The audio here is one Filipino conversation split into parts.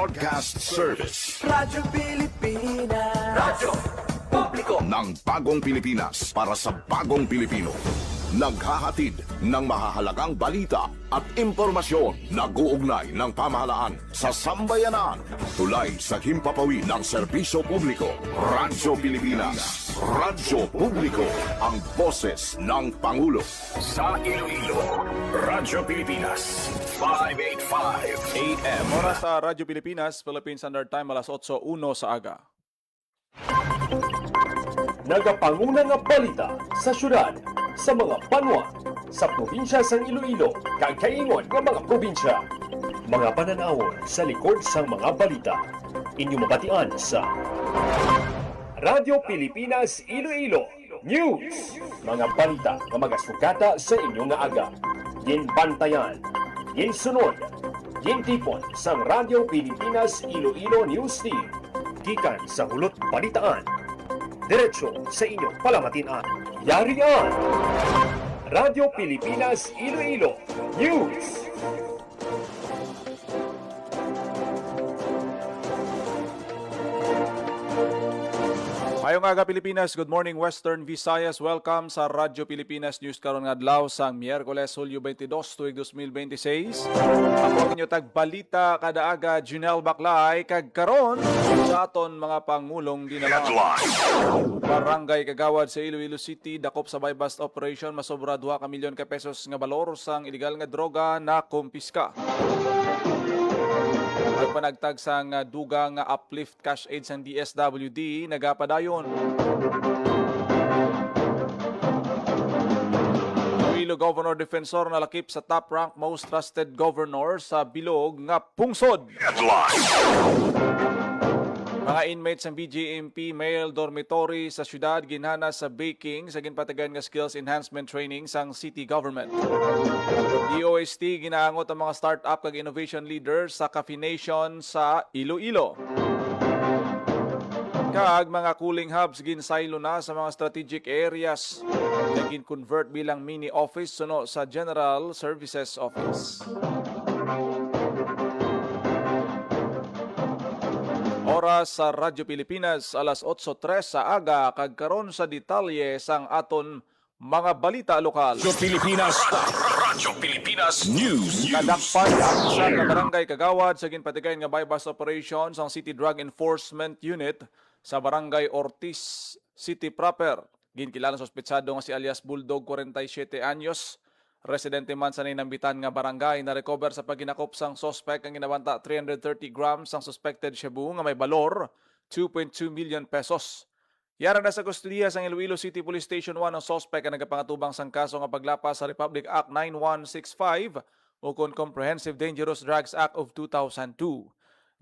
Broadcast Service Radyo Pilipinas. Radyo Publiko ng Bagong Pilipinas para sa Bagong Pilipino. Naghahatid ng mahahalagang balita at impormasyon na guugnay ng pamahalaan sa sambayanan. Tulay sa himpapawid ng serbisyo publiko. Radyo Pilipinas. Radyo Publiko. Ang boses ng Pangulo. Sa Iloilo, Radyo Pilipinas. 585 AM. Oras sa Radyo Pilipinas, Philippine Standard Time, alas 8:01 sa aga. Nagapanguna nga balita sa syudad, sa mga banwa, sa probinsya sa Iloilo, kag kaingon nga mga probinsya. Mga pananawon sa likod sang mga balita. Inyo mabatian sa Radyo Pilipinas Iloilo News. Mga balita nga magasugata sa inyo nga aga. Ginbantayan, ginsunod, gintipon sang Radyo Pilipinas Iloilo News Team. Gikan sa hulot balitaan. Diretso sa inyong palamatian. Yarian! Radyo Pilipinas Iloilo News! Ayong aga Pilipinas, good morning Western Visayas. Welcome sa Radyo Pilipinas News karon nga adlaw sang Miyerkules, Hulyo 22, tuig 2026. Ako ninyo tagbalita kada aga Junel Baclay kag karon sa aton mga pangulong dinala. Barangay Kagawad sa Iloilo City dakop sa buy-bust operation, masobra 2 ka milyon ka pesos nga balor sang illegal nga droga na kumpiska. Panagtag sang dugang uplift cash aid sang DSWD nagapadayon. Iloilo Governor Defensor nalakip sa top rank most trusted governor sa bilog nga pungsod. Mga inmates ng BJMP male dormitory sa syudad ginhana sa baking sa ginpatagan nga skills enhancement training sang city government. DOST ginaangot ang mga startup kag innovation leaders sa Cafe Nation sa Iloilo. Kag mga cooling hubs ginsaylo na sa mga strategic areas na gin-convert bilang mini office suno sa General Services Office. Oras sa Radyo Pilipinas, alas 8:03 sa aga, kag karon sa detalye sang aton mga balita lokal. Radyo Pilipinas. Radyo Pilipinas News. Kadakpan ang isa ka barangay Kagawad sa ginpatigayon nga buy-bust operation sang City Drug Enforcement Unit sa barangay Ortiz City proper. Ginkilala sa ospitsado nga si alias Bulldog, 47 anyos. Residente man sa ninambitan nga barangay na recover sa paginakop sang suspect ang ginabanta 330 grams sang suspected shabu nga may balor 2.2 million pesos. Yara na sa kustudiya sang Iloilo City Police Station 1 ang suspect ang nagapangatubang sang kaso nga paglapas sa Republic Act 9165 o kon Comprehensive Dangerous Drugs Act of 2002.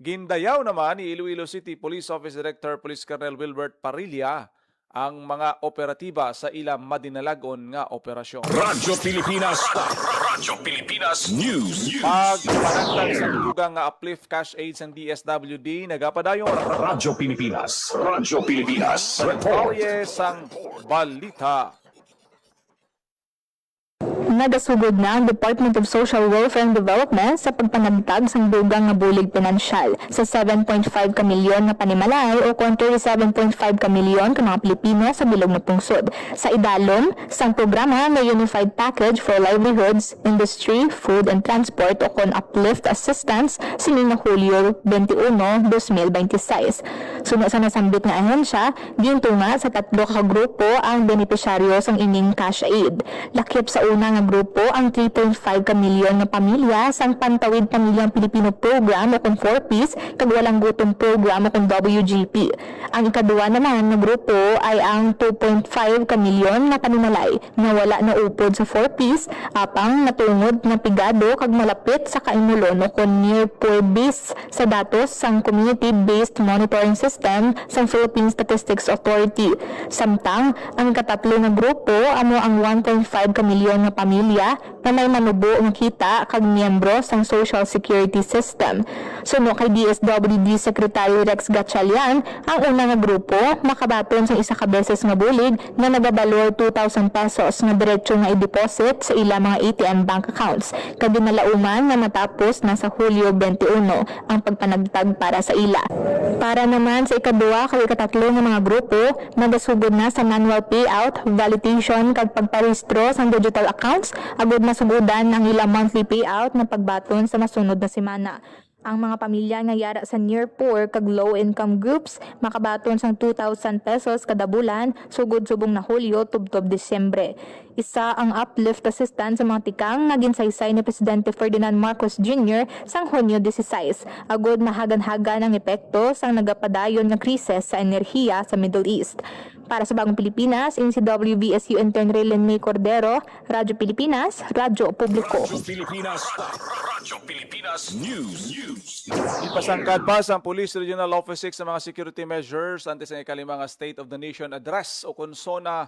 Gindayaw naman ni Iloilo City Police Office Director Police Colonel Wilbert Parilla ang mga operatiba sa ilang madinalagon nga operasyon. Radyo Pilipinas. Radyo Pilipinas News. Pagpanagtag sa dugang nga uplift cash aid ng DSWD nagapadayon. Radyo Pilipinas. Radyo Pilipinas. Detalye sang balita. Nagasugod na ang Department of Social Welfare and Development sa pagpanagtag sang dugang nga bulig pinansyal sa 7.5 ka milyon na panimalay o 37.5 ka milyon ka mga Pilipino sa bilog na pungsod. Sa idalom, sang programa na Unified Package for Livelihoods, Industry, Food and Transport o kon Uplift Assistance sining na Hulyo 21, 2026. Suno sa nasambit nga ahensya, gintunga sa 3 ka grupo ang benepisyaryo sang ining cash aid. Lakip sa una nga grupo ang 3.5 ka milyon na pamilya sang Pantawid Pamilyang Pilipino Program o kung 4Ps kag Walang Gutom Program o kung WGP. Ang ikaduwa naman na grupo ay ang 2.5 ka milyon na panimalay na wala na upod sa 4Ps apang natungod na pigado kag malapit sa kaimulon o kung near poor base sa datos sang Community-Based Monitoring System system sa Philippine Statistics Authority. Samtang, ang katatlo nga grupo amo ang 1.5 ka milyon nga pamilya na may manubo nga kita kag miyembro sang Social Security System. Suno kay DSWD Secretary Rex Gatchalian, ang una nga grupo makabaton sa isa ka beses nga bulig nga nagabalor 2,000 pesos nga diretso nga i-deposit sa ilang mga ATM bank accounts. Kag ginalauman nga matapos na sa Hulyo 21 ang pagpanagtag para sa ila. Para naman sa ikaduha kag ikatatlo nga mga grupo, nagasugod na sa manual payout, validation kag pagparehistro sa digital accounts, agud masugudan ang ilang monthly payout na pagbaton sa masunod na semana. Ang mga pamilya nga yara sa near poor kag low income groups makabaton sang 2,000 pesos kada bulan sugod subong na Hulyo tubtob Disyembre. Isa ang uplift assistance sa mga tikang nga ginsaysay ni Presidente Ferdinand Marcos Jr. sang Hunyo 16 agud mahagan-hagan ang epekto sang nagapadayon nga krisis sa enerhiya sa Middle East. Para sa Bagong Pilipinas, in si WBSU intern Raylen May Cordero, Radyo Pilipinas, Radyo Publiko. Radyo Pilipinas News. Ipasangkad pa sa Police Regional Office 6 sa mga security measures antes ng ikalimang State of the Nation Address o konsona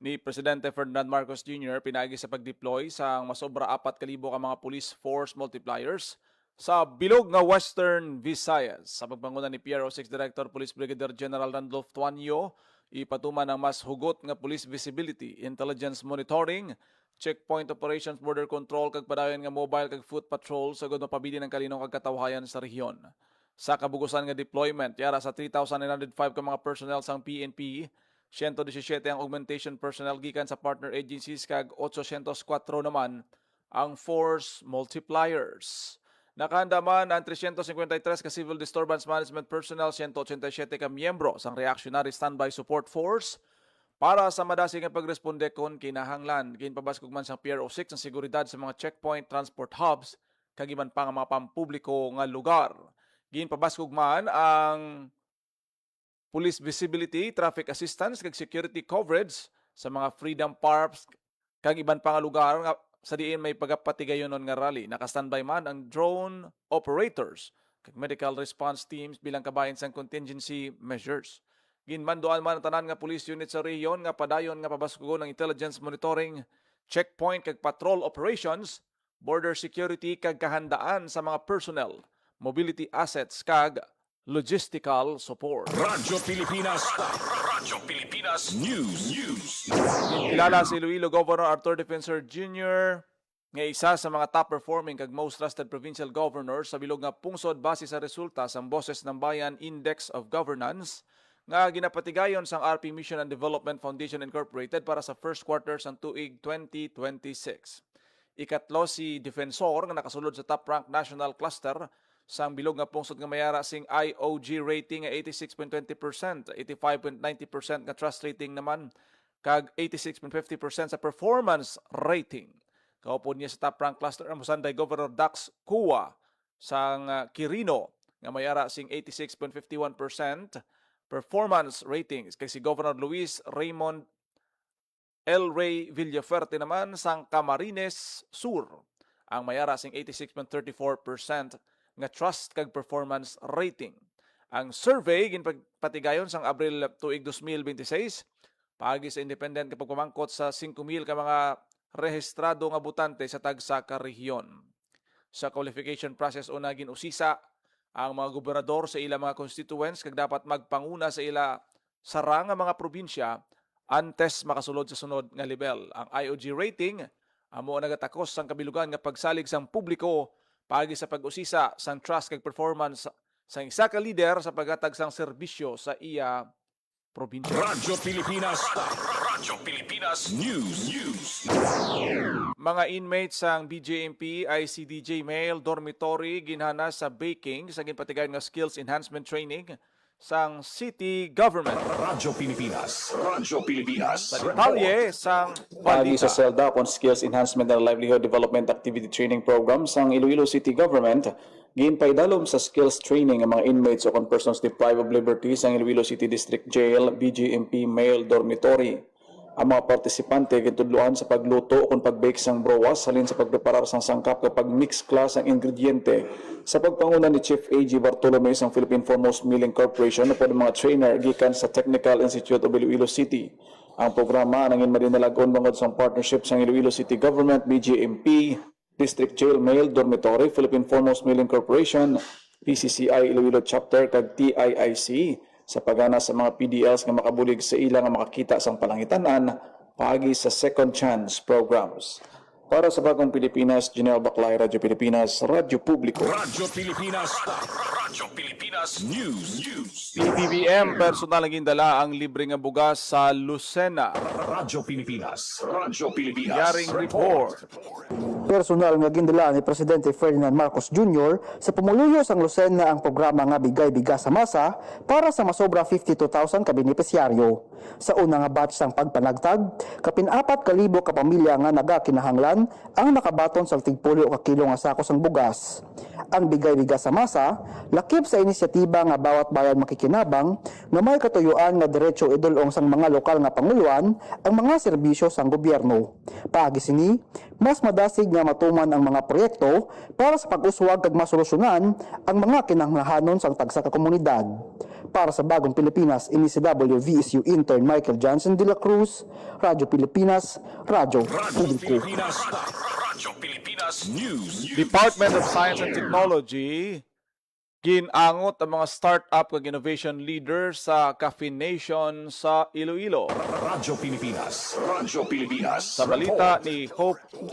ni Presidente Ferdinand Marcos Jr. pinagi sa pag-deploy sa masobra 4,000 ka mga police force multipliers sa bilog nga Western Visayas. Sa pagpanguna ni PRO6 Director Police Brigadier General Randolph Tuanyo, ipatuman ang mas hugot nga police visibility, intelligence monitoring, checkpoint operations, border control, kag padayon nga mobile kag foot patrol sa gud mapabili ng kalinong kag katawhayan sa rehiyon. Sa kabugusan nga deployment, yara sa 3,905 ka mga personnel sang PNP, 117 ang augmentation personnel gikan sa partner agencies kag 804 naman ang force multipliers. Nakahanda man ang 353 ka civil disturbance management personnel, 187 ka miyembro sang reactionary standby support force para sa madasig nga pagresponde kon kinahanglan. Ginpabaskog man sa PRO6 ang seguridad sa mga checkpoint transport hubs kag iban pa nga mga pampubliko nga lugar. Ginpabaskog man ang police visibility, traffic assistance kag security coverage sa mga freedom parks kag iban pa nga lugar nga sa diin may pagapatigayonon nga rally. Nakastandby man ang drone operators kag medical response teams bilang kabahin sang contingency measures. Ginmandoan man ang tanan nga police unit sa rehiyon nga padayon nga pabaskugon ng intelligence monitoring, checkpoint kag patrol operations, border security kag kahandaan sa mga personnel, mobility assets kag logistical support. Radyo Pilipinas News. Kilala si Iloilo Governor Arthur Defensor Jr. nga isa sa mga top-performing kag most trusted provincial governors sa bilog nga pungsod base sa resulta sa Boses ng Bayan Index of Governance nga ginapatigayon sang RP Mission and Development Foundation Incorporated para sa first quarter sang tuig 2026. Ikatlo si Defensor nga nakasulod sa top-ranked national cluster sang bilog nga pungsod nga mayara sing IOG rating nga 86.20%, 85.90% nga trust rating naman, kag 86.50% sa performance rating. Kaupon niya sa top rank cluster ang Musanday Governor Dax Kua sang Quirino nga mayara sing 86.51% performance ratings. Kay si Governor Luis Raymond L. Ray Villafuerte naman sang Camarines Sur ang mayara sing 86.34% nga trust kag performance rating. Ang survey ginpatigayon sang Abril tuig 2026 paagi sa independent kapag pamangkot sa 5,000 ka mga rehistrado nga botante sa tagsa ka rehiyon. Sa qualification process una ginusisa ang mga gobernador sa ilang mga constituents kag dapat magpanguna sa ila sarang nga mga probinsya antes makasulod sa sunod nga level. Ang IOG rating amo nagatakos sang kabilugan nga pagsalig sang publiko paagi sa pag-usisa sang trust kag performance sang isa ka leader sa paghatag sang serbisyo sa iya probinsya. Radyo Pilipinas News. Mga inmates sang BJMP ICDJ Male Dormitory ginhana sa baking sa ginpatigayon nga skills enhancement training sang city government. Radyo Pilipinas. Detalye sang Pagi balita. sa SELDA on Skills Enhancement and Livelihood Development Activity Training Program sang Iloilo City Government, ginpaidalom sa skills training ang mga inmates o persons deprived of liberty sang Iloilo City District Jail BGMP Male Dormitory. Ang mga partisipante gitudloan sa pagluto kung pagbake sang browas halin sa pagpreparar sang sangkap kapag mix class ang ingrediente sa pagpanguna ni Chief A.G. Bartolome sang Philippine Foremost Milling Corporation upod mga trainer gikan sa Technical Institute of Iloilo City. Ang programa nangin madinalagon bangod sa partnership sang Iloilo City Government, BGMP, District Jail Mail Dormitory, Philippine Foremost Milling Corporation, PCCI Iloilo Chapter kag TIIC sa pagana sa mga PDLs nga makabulig sa ila nga makakita sang palangitanan paagi sa Second Chance programs. Para sa Bagong Pilipinas, General Baclay, Radyo Pilipinas, Radyo Publiko. Radyo Pilipinas. Radyo Pilipinas News. PBBM personal ang gindala ang libre nga bugas sa Lucena. Radyo Pilipinas. Radyo Pilipinas. Yaring report. Personal nga gindala ni Presidente Ferdinand Marcos Jr. sa pumuluyo sang Lucena ang programa nga Bigay Bigas sa Masa para sa masobra 52,000 ka benepisyaryo. Sa una nga batch sang pagpanagtag, kapin-4,000 ka pamilya nga nagakinahanglan ang nakabaton sa tigpulo ka kilo nga sako sang bugas. Ang Bigay Bigas sa Masa lakip sa inisyatiba nga bawat bayan makikinabang na may katuyuan nga diretso idulong sang mga lokal nga panguluan ang mga serbisyo sang gobyerno. Paagi sini, mas madasig nga matuman ang mga proyekto para sa pag-uswag kag masolusyonan ang mga kinahanglahanon sang tagsa ka komunidad. Para sa Bagong Pilipinas, ini si WVSU intern Michael Johnson de la Cruz, Radyo Pilipinas, Radyo Publiko. Radyo Pilipinas News. Department of Science and Technology ginangot ang mga startup ug innovation leaders sa Cafe Nation sa Iloilo. Radyo Pilipinas. Radyo Pilipinas. Sa balita ni Hope Ginpabastos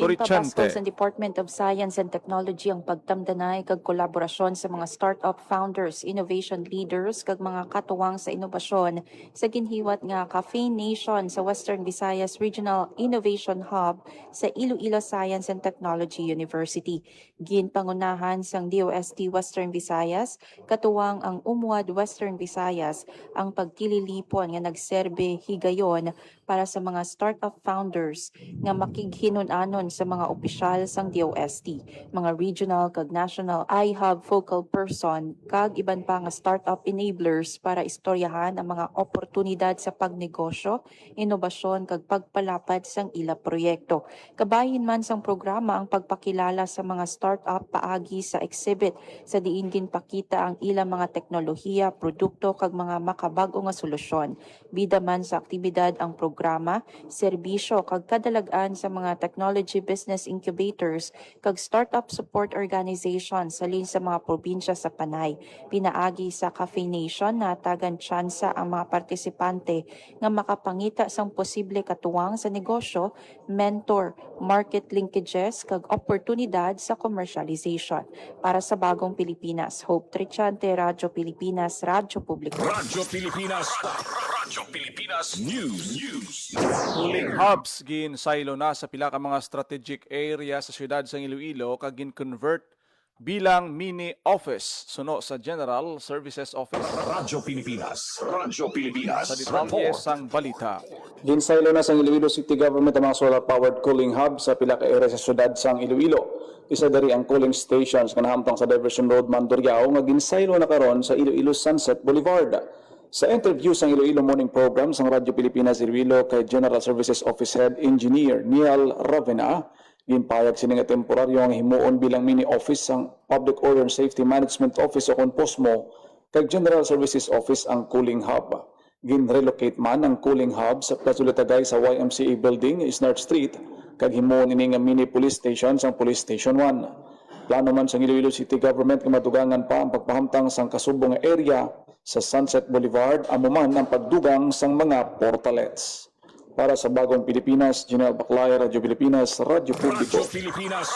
Torrichente. sa Department of Science and Technology ang pagtamdanay kag kolaborasyon sa mga startup founders, innovation leaders kag mga katuwang sa inobasyon sa ginhiwat nga Cafe Nation sa Western Visayas Regional Innovation Hub sa Iloilo Science and Technology University. Ginpangunahan sang DOST Western Visayas, katuwang ang UMWAD Western Visayas ang pagkililipon nga nagserbe higayon para sa mga startup founders nga makighinon-anon sa mga opisyal sang DOST, mga regional kag national iHub focal person kag iban pa nga startup enablers para istoryahan ang mga oportunidad sa pagnegosyo, inobasyon kag pagpalapad sang ila proyekto. Kabahin man sang programa ang pagpakilala sa mga startup paagi sa exhibit sa diin ginpakita ang ilang mga teknolohiya, produkto kag mga makabag-o nga solusyon. Bida man sa aktibidad ang programa, serbisyo kag kadalagan sa mga technology business incubators kag startup support organizations salin sa mga probinsya sa Panay. Pinaagi sa Cafe Nation na tagan tsansa ang mga partisipante nga makapangita sang posible katuwang sa negosyo, mentor, market linkages kag oportunidad sa commercialization. Para sa Bagong Pilipinas, Hope Trichante, Radyo Pilipinas, Radyo Publiko. Radyo Pilipinas. Radyo Pilipinas News. Cooling hubs gin silo na sa pila ka mga strategic area sa siyudad sa Iloilo kag gin-convert bilang mini office suno sa General Services Office. Radyo Pilipinas. Radyo Pilipinas. Sa detalye sang balita. Ginsaylo na sang Iloilo City Government ang mga solar-powered cooling hub sa pila ka area sa syudad sang Iloilo. Isa dari ang cooling stations nga nahamtang sa Diversion Road, Mandurriao nga ginsaylo na karon sa Iloilo Sunset Boulevard. Sa interview sa Iloilo Morning Program sang Radyo Pilipinas Iloilo kay General Services Office Head Engineer Neil Ravena, ginpayag sini nga temporaryo ang himuon bilang mini office sang Public Order and Safety Management Office o kon POSMO kay General Services Office ang cooling hub. Gin-relocate man ang cooling hub sa Plaza Tagay sa YMCA Building, Isnard Street, kag himuon ini nga mini police station sang Police Station 1. Plano man sang Iloilo City Government nga madugangan pa ang pagpahamtang sang kasubong nga area sa Sunset Boulevard, amo man ang pagdugang sang mga portalets. Para sa Bagong Pilipinas, General Baclay, Radyo Pilipinas, Radyo Publiko. Radyo Pilipinas.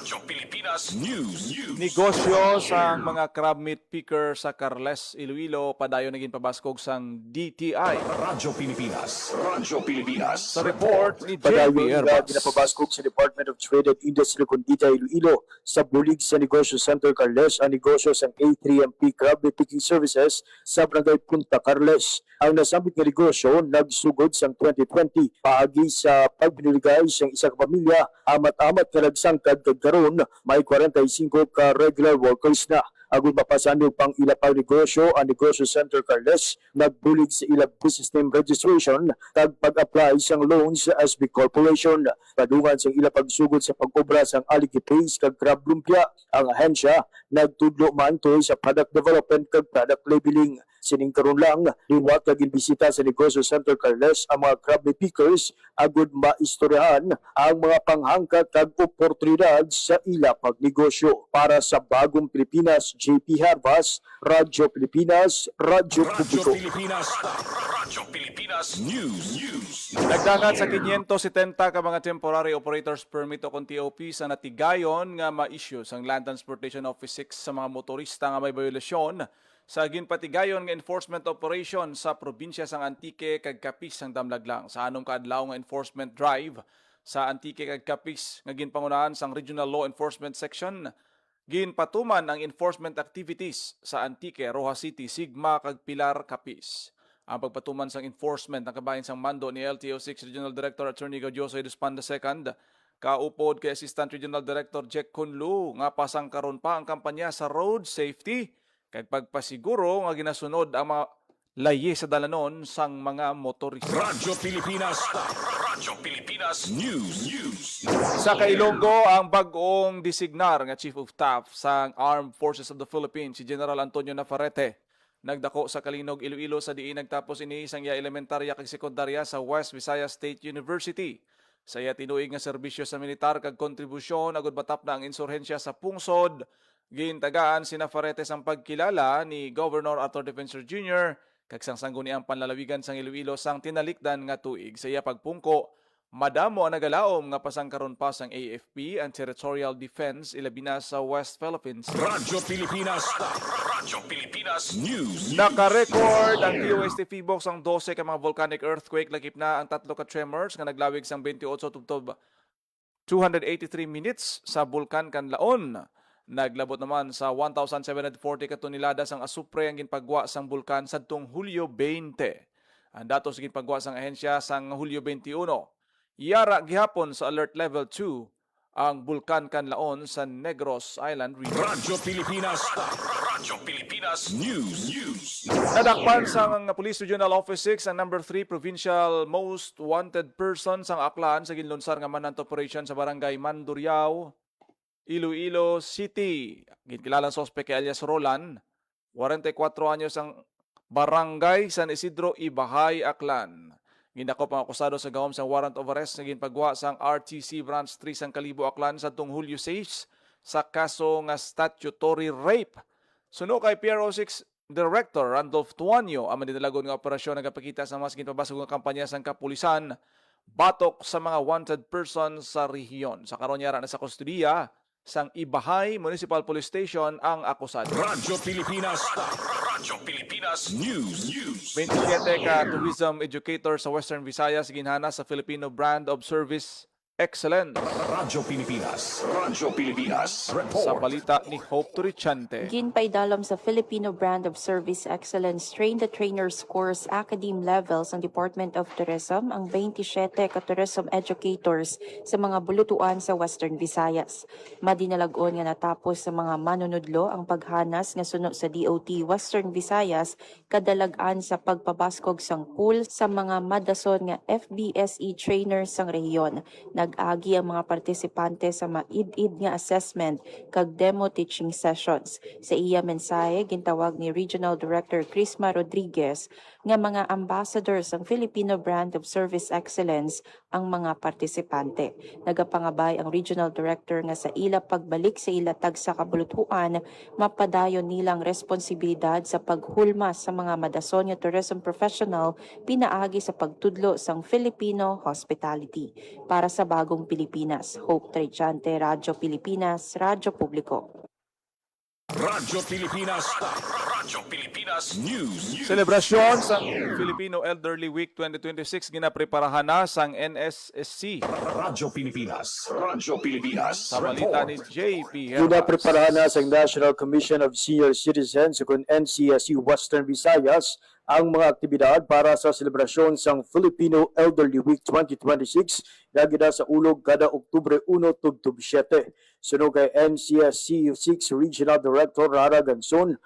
Radyo Pilipinas News. Negosyo sang mga crab meat picker sa Carles, Iloilo, padayon naging pabaskog sang DTI. Radyo Pilipinas. Radyo Pilipinas. Sa report ni Padayon JB nga Herbas. ginapabaskog sa Department of Trade and Industry Condita Iloilo sa bulig sa Negosyo Center Carles ang negosyo sa A3MP Crab Meat Picking Services sa Barangay Punta Carles. Ang nasambit nga negosyo nagsugod sa 2020 paagi sa pagbinuligay sa isang pamilya amat-amat kalagsangkad kag karon may 45 ka regular workers na. Agud mapasandog pang ila pang negosyo ang Negosyo Center Carles nagbulig sa ila business name registration kag pag-apply sang loans sa SB Corporation. Padungan sa ila pagsugod sa pag-obra sang Aligi Place kag Crab Lumpia, ang ahensya nagtudlo man toy sa product development kag product labeling. Sining karon lang, liwat kag bisita sa Negosyo Center Carles ang mga crab meat pickers agud maistoryahan ang mga panghangkat kag oportunidad sa ila pagnegosyo. Para sa Bagong Pilipinas, JP Harvas, Radyo Pilipinas, Radyo Publiko. Radyo Pilipinas News. Nagdangat sa 570 ka mga temporary operators permit o kung TOP sa natigayon nga ma-issue sang Land Transportation Office 6 sa mga motorista nga may violasyon sa ginpatigayon nga enforcement operation sa probinsya sang Antique kag Capiz sang Damlaglang. Sa anong kaadlaw nga enforcement drive sa Antique kag Capiz nga ginpangunahan sang Regional Law Enforcement Section, ginpatuman ang enforcement activities sa Antique, Rojas City, Sigma kag Pilar, Capiz. Ang pagpatuman sang enforcement ng kabahin sang mando ni LTO6 Regional Director Attorney Gaudioso Eduspanda II, kaupod kay Assistant Regional Director Jack Kunlu nga pasangkaron pa ang kampanya sa road safety kag pagpasiguro nga ginasunod ang mga layi sa dalanon sang mga motorista. Radyo Pilipinas News. Sa Kailonggo, ang bag-ong designar nga Chief of Staff sa Armed Forces of the Philippines, si General Antonio Navarrete, nagdako sa Kalinog, Iloilo sa diin nagtapos ini isang iya elementarya kag sekundarya sa West Visayas State University. Sa iya tinuig nga serbisyo sa militar kag kontribusyon agud batap na ang insurhensya sa pungsod. Gintagaan si Navarrete sang pagkilala ni Governor Arthur Defensor Jr. kag sang sangguniang panlalawigan sang Iloilo sang tinalikdan nga tuig. Sa iya pagpungko, madamo ang nagalaom nga pasangkaron pa sang AFP and Territorial Defense ilabi na sa West Philippines. Radyo Pilipinas News. Naka-record ang DOST Feebox ang 12 ka mga volcanic earthquake, lakip na ang 3 ka tremors nga naglawig sang 28 tubtob 283 minutes sa Bulkan Kanlaon. Naglabot naman sa 1,740 ka tonelada sang asupre ang ginpagwa sang bulkan sadtong Hulyo 20. Ang datos ginpagwa sang ahensya sang Hulyo 21. Yara gihapon sa alert level 2 ang Bulkan Kanlaon sa Negros Island region. Radyo Pilipinas News. Nadakpan sang Police Regional Office 6 ang number 3 Provincial Most Wanted Person sang Aklan sa ginlunsar nga manhunt operation sa Barangay Mandurriao, Iloilo City. Ginkilalang sospek kay alias Roland, 44 anyos ang Barangay San Isidro, Ibahay, Aklan. Ginakop ang akusado sa gahom sang warrant of arrest na ginpagwa sang RTC Branch 3 sang Kalibo, Aklan sa tong Hulyo 6 sa kaso nga statutory rape. Suno kay PRO6 Director Randolph Tuanyo ang manidalagon nga operasyon nagapakita sa mas ginpabasog nga kampanya sang kapulisan batok sa mga wanted persons sa rehiyon. Sa karon yara na sa kustudiya sang Ibahay Municipal Police Station ang akusado. Radyo Pilipinas News. 27 ka tourism educator sa Western Visayas ginhana sa Filipino Brand of Service Excellence. Radyo Pilipinas Sa balita ni Hope Turichante. Ginpaidalom sa Filipino Brand of Service Excellence Train-the-Trainers Course Academe Levels ng Department of Tourism ang 27 ka tourism educators sa mga bulutuan sa Western Visayas. Madinalagon nga natapos sa mga manunudlo ang paghanas nga suno sa DOT Western Visayas kadalagan sa pagpabaskog sang pool sa mga madason nga FBSE trainers sang rehiyon. Nag-agi ang mga partisipante sa maid-id nga assessment kag demo teaching sessions. Sa iya mensahe, gintawag ni Regional Director Crisma Rodriguez nga mga ambassadors ng Filipino Brand of Service Excellence ang mga partisipante. Nagapangabay ang Regional Director nga sa ila pagbalik sa ila tag sa kabulutuan, mapadayon nilang responsibilidad sa paghulma sa mga madason nga tourism professional pinaagi sa pagtudlo sang Filipino hospitality. Para sa Bagong Pilipinas, Hope Turichante, Radyo Pilipinas, Radyo Publiko. Radyo Pilipinas News. Selebrasyon sa Filipino Elderly Week 2026 ginapreparahan na sang NSSC. Radyo Pilipinas. Sa balita ni JP Pinapreparahan na sa National Commission of Senior Citizens kung NCSC Western Visayas ang mga aktibidad para sa selebrasyon sang Filipino Elderly Week 2026 na gina sa ulog kada Oktubre 1 tubtob 7. Sunog kay NCSC 6 Regional Director Rara Ganson.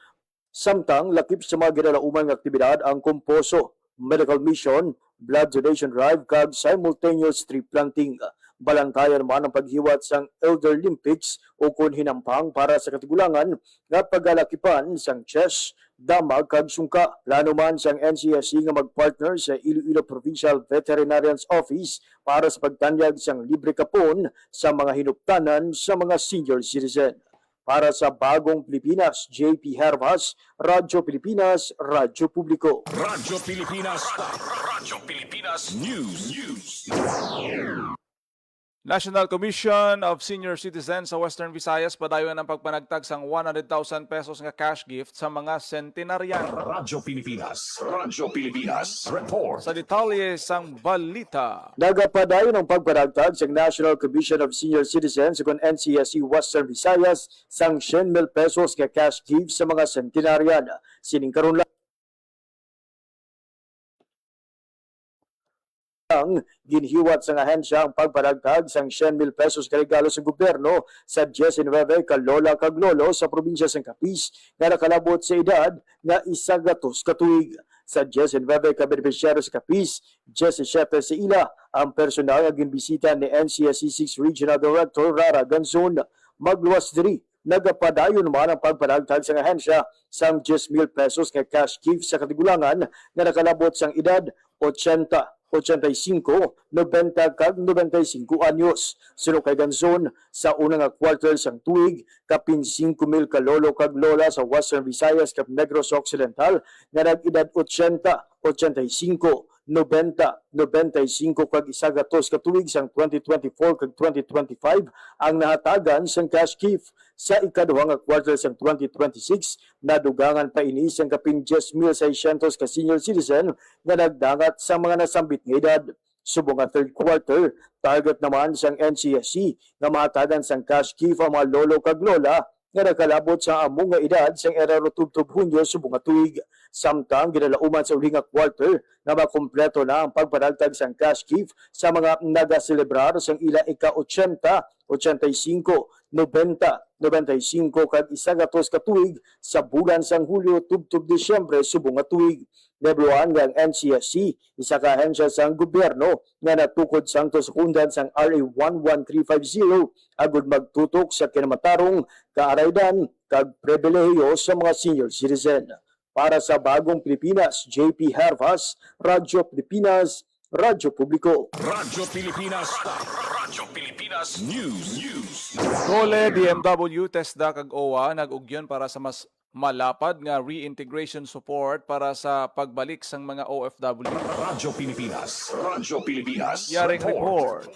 Samtang lakip sa mga ginalauman nga aktibidad ang Kumposo, Medical Mission, Blood Donation Drive, kag simultaneous tree planting. Balantayan naman ang paghiwat sang Elder Olympics o kun hinampang para sa katigulangan nga pagalakipan sang chess, damag kag sungka. Plano man sang NCSC nga magpartner sa Iloilo Provincial Veterinarian's Office para sa pagtanyag sang libre kapon sa mga hinuptanan sa mga senior citizen. Para sa Bagong Pilipinas, JP Hervas, Radyo Pilipinas, Radyo Publiko. Radyo Pilipinas. Radyo Pilipinas News. National Commission of Senior Citizens sa Western Visayas padayon ang pagpanagtag sang 100,000 pesos nga cash gift sa mga centenarian. Radyo Pilipinas. Radyo Pilipinas. Report. Sa detalye sang balita. Nagapadayon ang pagpanagtag sa National Commission of Senior Citizens kung NCSC Western Visayas sang 100,000 pesos nga cash gift sa mga centenarian. Siningkaron lang ginhiwat sa ahensya ang pagpanagtag sang 100,000 pesos ka regalo sa gobyerno sa 19 ka lola kag lolo sa probinsya sang Capiz nga nakalabot sa edad nga 100 ka tuig. Sa 19 ka benepisyaryo sa Capiz, 17 sa ila ang personal nga ginbisita ni NCSC 6 Regional Director Rara Ganson. Magluwas diri nagapadayon naman ang pagpanagtag sa ahensya sang 10,000 pesos nga cash gift sa katigulangan nga nakalabot sang edad 80, 85, 90 kag 95 anyos. Sunod kay Ganson, sa unang quarter sang tuig, kapin 5,000 ka lolo kag lola sa Western Visayas kag Negros Occidental nga nag-edad 80, 85, 90, 95 kag 100 ka tuig sang 2024 kag 2025 ang nahatagan sang cash gift. Sa ikaduhang quarter sang 2026, nadugangan pa ini sang kapin 10,600 ka senior citizen nga nagdangat sa mga nasambit nga edad. Subong nga third quarter, target naman sang NCSC nga mahatagan sang cash gift ang mga lolo kag lola nga nakalabot sa among nga edad sang Enero tubtob Hunyo subong nga tuig. Samtang ginalauman sa uling nga quarter na makumpleto na ang pagpanagtag sang cash gift sa mga nagaselebrar sang ila ika-80, 85, 90, 95 kag 100 ka tuig sa bulan sang Hulyo tubtob Disyembre subong nga tuig. Nebluan nga ang NCSC, isa ka ahensya sang gobyerno nga natukod sang tusukundan sang RA 11350 agud magtutok sa kinamatarong kaaraydan kag pribilehiyo sa mga senior citizen. Para sa Bagong Pilipinas, JP Hervas, Radyo Pilipinas, Radyo Publiko. Radyo Pilipinas. Radyo Pilipinas News. Kole, BMW, TESDA kag OWA nag-ugyon para sa mas malapad nga reintegration support para sa pagbalik sang mga OFW. Radyo Pilipinas. Radyo Pilipinas. Yaring report.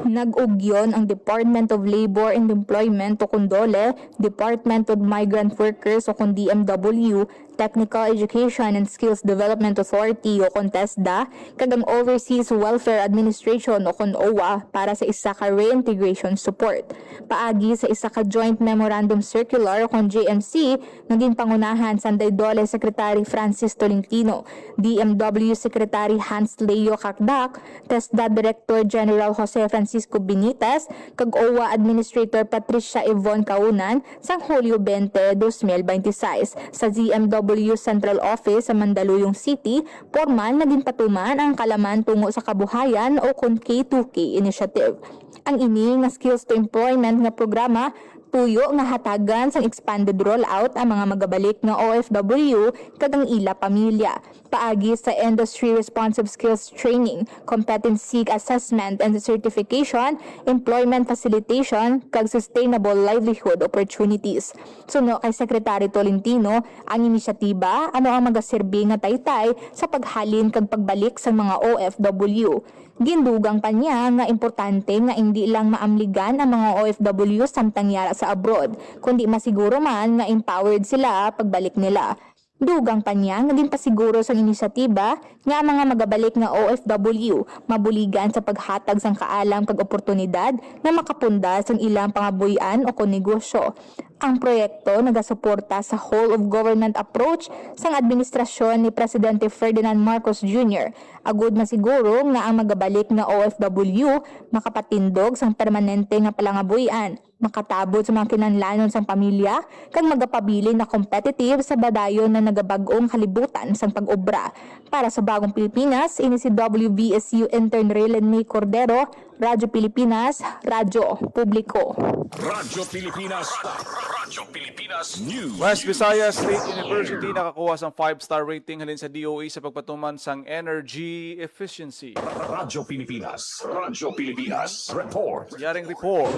Nag-ugyon ang Department of Labor and Employment o kundole, Department of Migrant Workers o kun DMW, Technical Education and Skills Development Authority o kun TESDA, kag ang Overseas Welfare Administration o kun OWA para sa isa ka reintegration support. Paagi sa isa ka Joint Memorandum Circular o kun JMC, naging pangunahan sa Daydole Secretary Francis Tolentino, DMW Secretary Hans Leo Kakdak, TESDA Director General Jose Francisco Benitez, kag OWA Administrator Patricia Yvonne Kaunan sang Hulyo 20, 2026 sa DMW Central Office sa Mandaluyong City, formal naging patuman ang kalaman tungo sa kabuhayan o kun K2K initiative. Ang ini nga Skills to Employment nga programa tuyo nga hatagan sang expanded rollout ang mga magabalik nga OFW kag ang ila pamilya. Paagi sa Industry Responsive Skills Training, Competency Assessment and Certification, Employment Facilitation, kag Sustainable Livelihood Opportunities. Suno kay Secretary Tolentino, ang inisyatiba ano ang magaserbi nga taytay sa paghalin kag pagbalik sa mga OFW. Gindugang pa niya nga importante nga hindi lang maamligan ang mga OFW samtang yara sa abroad, kundi masiguro man nga empowered sila pagbalik nila. Dugang pa niya nga din pasiguro sa inisyatiba nga mga magabalik nga OFW mabuligan sa paghatag sang kaalam kag oportunidad na makapunda sang ilang pangabuyan o negosyo. Ang proyekto nagasuporta sa whole of government approach sang administrasyon ni Presidente Ferdinand Marcos Jr. Agud na siguro nga ang magabalik nga OFW makapatindog sang permanente nga palangabuyan, makatabot sa mga kinahanglanon sang pamilya, kag magapabili na competitive sa badayon na nagabag-ong kalibutan sang pag-obra. Para sa Bagong Pilipinas, ini si WBSU intern Releny Cordero, Radyo Pilipinas, Radyo Publiko. Radyo Pilipinas. Radyo Pilipinas News. West Visayas State University nakakuha sang 5-star rating halin sa DOE sa pagpatuman sang energy efficiency. Radyo Pilipinas. Radyo Pilipinas. Report. Yaring report.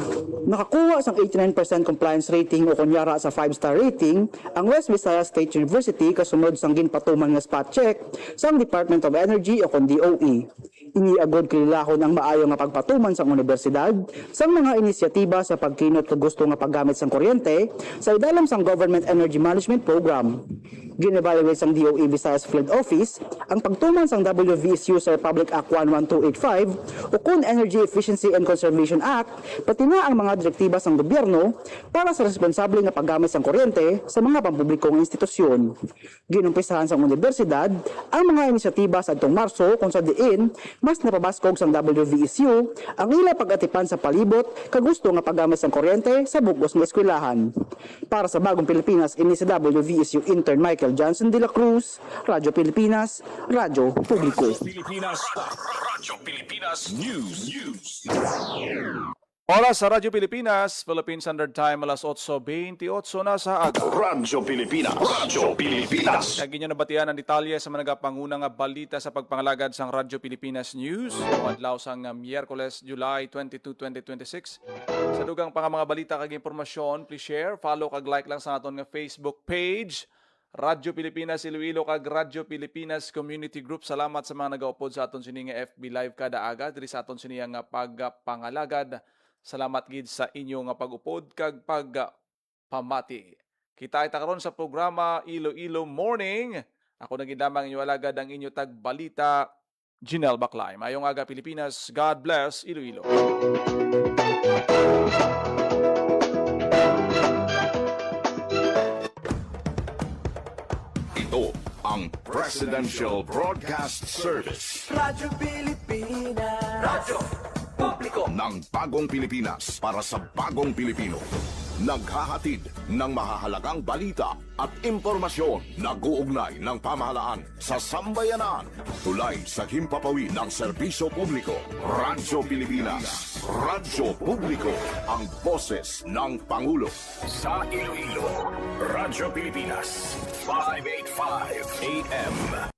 Nakakuha sang 89% compliance rating o kunyara sa 5-star rating ang West Visayas State University kasunod sang ginpatuman nga spot check sang Department of Energy o kon DOE. Iniagod kilahon ang maayo nga pagpatuman sang universidad sang mga inisyatiba sa pagkinot kag gusto nga paggamit sang kuryente sa idalam sang Government Energy Management Program. Gine-evaluate sang DOE Visayas Field Office ang pagtuman sang WVSU sa Republic Act 11285 o kun Energy Efficiency and Conservation Act, pati na ang mga direktiba sang gobyerno para sa responsable nga paggamit sang kuryente sa mga pampublikong institusyon. Ginumpisahan sang universidad ang mga inisyatiba sa adtong Marso kung sa diin mas napabaskog sang WVSU ang ila pag-atipan sa palibot kag gusto nga paggamit sang kuryente sa bugos nga eskwelahan. Para sa Bagong Pilipinas, ini si WVSU intern Michael Johnson de la Cruz, Radyo Pilipinas, Radyo Publiko. Pilipinas. Radyo Pilipinas News. Oras sa Radyo Pilipinas, Philippine Standard Time, alas 8:28 na sa aga. Radyo Pilipinas. Radyo Pilipinas. Kaya ganyan nabatian ang detalye sa mga pangunang nga balita sa pagpangalagad sang Radyo Pilipinas News. Adlaw sang Miyerkules, July 22, 2026. Sa dugang pang mga balita kag impormasyon, please share, follow kag like lang sa aton nga Facebook page. Radyo Pilipinas Iloilo kag Radyo Pilipinas Community Group. Salamat sa mga nagaupod sa aton sini nga FB Live kada aga diri sa aton sini nga pagpangalagad. Salamat gid sa inyo nga pag-upod kag pagpamati. Kita ita karon sa programa Iloilo Morning. Ako nagidamang inyo alagad ang inyo tagbalita, Jinel Baclay. Mayong aga Pilipinas. God bless Iloilo. Ito ang Presidential Broadcast Service Radyo Pilipinas. Radyo Publiko. ng Bagong Pilipinas para sa Bagong Pilipino. Naghahatid ng mahahalagang balita at impormasyon na guugnay ng pamahalaan sa sambayanan. Tulay sa himpapawid ng serbisyo publiko. Radyo Pilipinas. Radyo Publiko. Ang boses ng Pangulo. Sa Iloilo, Radyo Pilipinas. 585 AM.